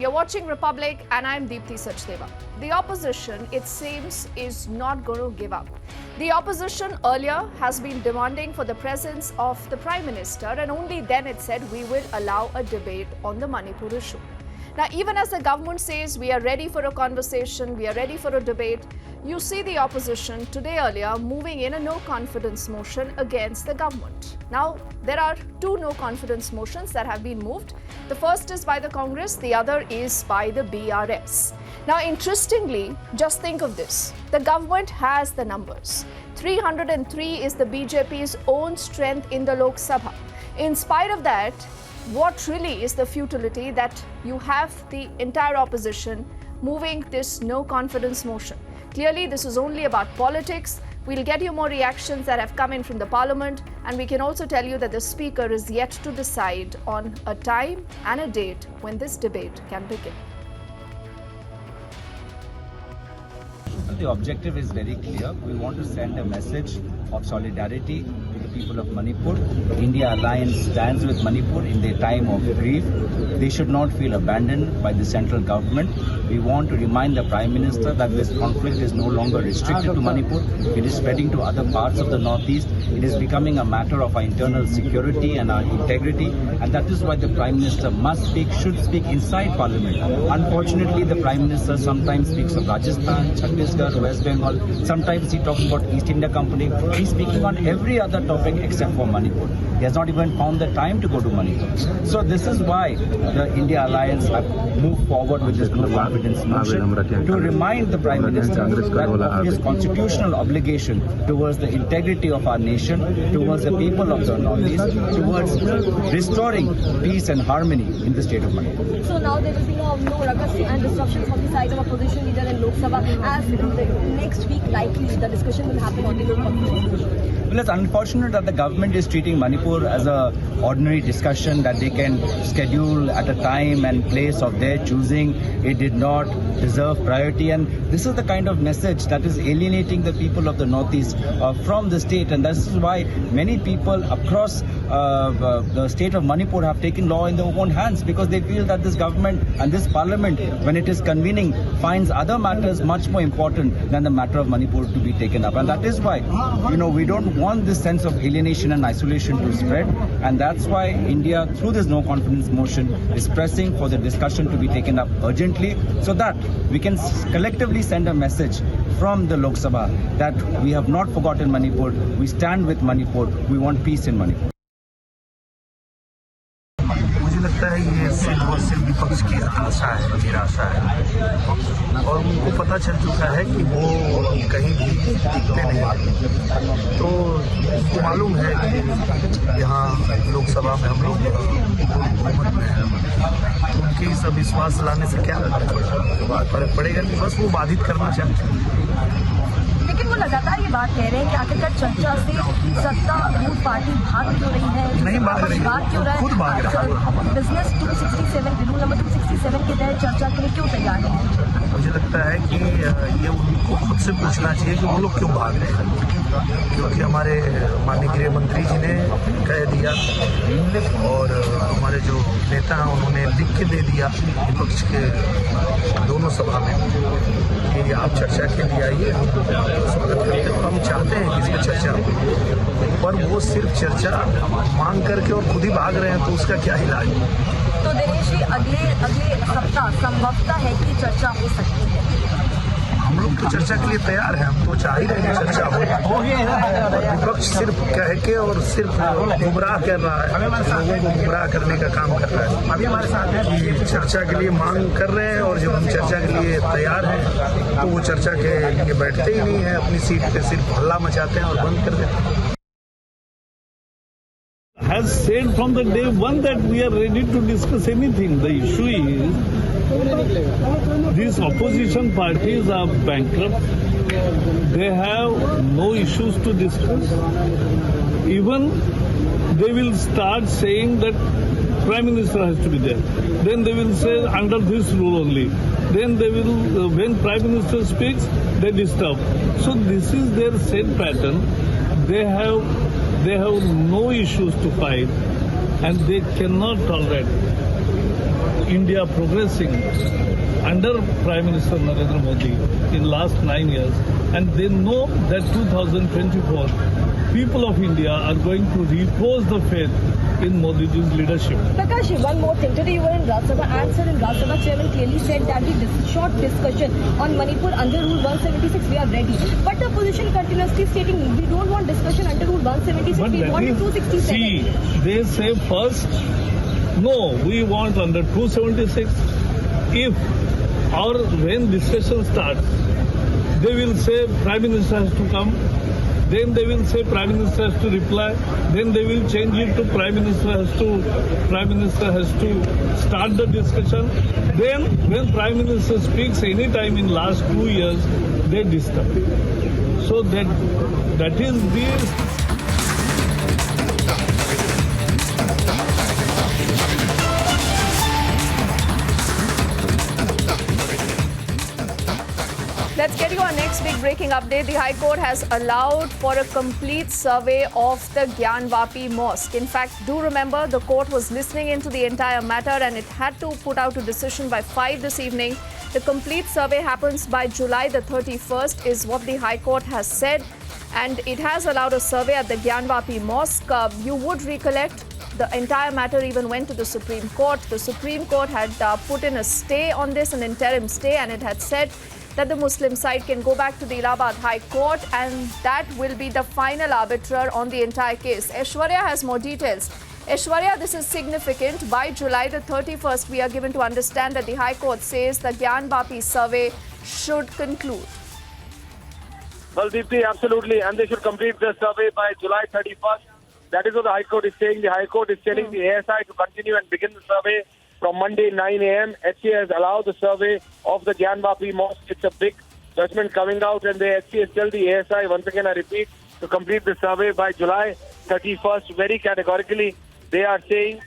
You're watching Republic and I'm Deepthi Sachdeva. The opposition, it seems, is not going to give up. The opposition earlier has been demanding for the presence of the Prime Minister, and only then it said we will allow a debate on the Manipur issue. Now, even as the government says we are ready for a conversation, we are ready for a debate, you see the opposition today earlier moving in a no-confidence motion against the government. Now, there are two no-confidence motions that have been moved. The first is by the Congress, the other is by the BRS. Now, interestingly, just think of this. The government has the numbers. 303 is the BJP's own strength in the Lok Sabha. In spite of that, what really is the futility that you have the entire opposition moving this no-confidence motion? Clearly, this is only about politics. We'll get you more reactions that have come in from the parliament, and we can also tell you that the speaker is yet to decide on a time and a date when this debate can begin. The objective is very clear. We want to send a message of solidarity to the people of Manipur. India Alliance stands with Manipur in their time of grief. They should not feel abandoned by the central government. We want to remind the Prime Minister that this conflict is no longer restricted to Manipur. It is spreading to other parts of the Northeast. It is becoming a matter of our internal security and our integrity, and that is why the Prime Minister should speak inside Parliament. Unfortunately, the Prime Minister sometimes speaks of Rajasthan, Chhattisgarh, West Bengal. Sometimes he talks about East India Company. He's speaking on every other topic except for Manipur. He has not even found the time to go to Manipur. So this is why the India Alliance have moved forward with this no confidence motion to remind the Prime Minister that of his constitutional obligation towards the integrity of our nation, towards the people of the Northeast, towards restoring peace and harmony in the state of Manipur. So now there will be no ruckus and disruption from the side of opposition leader in Lok Sabha, as next week likely the discussion will happen on the local motion. Well, it's unfortunate that the government is treating Manipur as a ordinary discussion that they can schedule at a time and place of their choosing. It did not deserve priority, and this is the kind of message that is alienating the people of the Northeast from the state, and this is why many people across the state of Manipur have taken law in their own hands, because they feel that this government and this parliament, when it is convening, finds other matters much more important than the matter of Manipur to be taken up. And that is why, we don't want this sense of alienation and isolation to spread, and that's why India, through this no confidence motion, is pressing for the discussion to be taken up urgently, so that we can collectively send a message from the Lok Sabha that we have not forgotten Manipur, we stand with Manipur, we want peace in Manipur. मुझे लगता है ये सिर्फ और सिर्फ विपक्ष की आशा है, निराशा है, और उनको पता चल चुका है कि वो कहीं भी टिकते नहीं। तो उनको मालूम है कि यहाँ लोकसभा में हम लोग हुकूमत में हैं, उनके इस अविश्वास लाने से क्या फर्क पड़ेगा, कि बस वो बाधित करना चाहते हैं। लेकिन वो लगातार ये बात कह रहे हैं कि आखिरकार चर्चा से सत्तारूढ़ पार्टी भाग क्यों रही है, नहीं भाग रही है, खुद भाग रहा है। बिजनेस 267 रूल नंबर 267 के तहत चर्चा के लिए क्यों तैयार है? मुझे लगता है कि ये उनको खुद से पूछना चाहिए कि वो लोग क्यों भाग रहे हैं, क्योंकि हमारे माननीय गृह मंत्री जी ने कह दिया, और हमारे जो नेता हैं उन्होंने लिख के दे दिया विपक्ष के दोनों सभा में कि आप चर्चा के लिए आइए, स्वागत करते हैं। हम चाहते हैं कि इसमें चर्चा हो, पर वो सिर्फ चर्चा मांग करके और खुद ही भाग रहे हैं, तो उसका क्या इलाज? तो दिनेश जी, अगले सप्ताह संभवतः है कि चर्चा हो सकती है। हम लोग तो चर्चा के लिए तैयार हैं, हम तो चाह ही रहे हैं चर्चा हो। विपक्ष सिर्फ कह के और सिर्फ गुमराह कर रहा है, लोगों को गुमराह करने का काम कर रहा है। अभी हमारे साथ है कि चर्चा के लिए मांग कर रहे हैं, और जब हम चर्चा के लिए तैयार हैं तो वो चर्चा के लिए बैठते ही नहीं है, अपनी सीट पे सिर्फ हल्ला मचाते हैं और बंद कर देते हैं। Has said from the day one that we are ready to discuss anything. The issue is these opposition parties are bankrupt. They have no issues to discuss. Even they will start saying that Prime Minister has to be there. Then they will say under this rule only. Then they will, when Prime Minister speaks, they disturb. So this is their set pattern. They have no issues to fight, and they cannot tolerate. India progressing under Prime Minister Narendra Modi in last 9 years, and they know that 2024 people of India are going to repose the faith in Modi's leadership. Prakash, one more thing. Today you were in Lok Sabha, and sir, in Lok Sabha, chairman clearly said that the short discussion on Manipur under Rule 176, we are ready. But the opposition continuously stating we don't want discussion under Rule 176, But we that want is, 267. see, they say first, no, we want under 276. If or when discussion starts, they will say Prime Minister has to come. Then they will say Prime Minister has to reply. Then they will change it to Prime Minister has to start the discussion. Then when Prime Minister speaks any time in last 2 years, they disturb. So that is the. Let's get you our next big breaking update. The High Court has allowed for a complete survey of the Gyanvapi mosque. In fact, do remember the court was listening into the entire matter and it had to put out a decision by 5 this evening. The complete survey happens by July the 31st is what the High Court has said, and it has allowed a survey at the Gyanvapi mosque. You would recollect the entire matter even went to the Supreme Court. The Supreme Court had put in a stay on this, an interim stay, and it had said that the Muslim side can go back to the Allahabad High Court and that will be the final arbiter on the entire case. Aishwarya has more details. Aishwarya, this is significant. By July the 31st, we are given to understand that the High Court says the Gyanvapi survey should conclude. Well, Deepthi, absolutely. And they should complete the survey by July 31st. That is what the High Court is saying. The High Court is telling the ASI to continue and begin the survey from Monday 9 a.m. HCA has allowed the survey of the Gyanvapi mosque. It's a big judgment coming out, and the HCA has told the ASI, once again I repeat, to complete the survey by July 31st. Very categorically, they are saying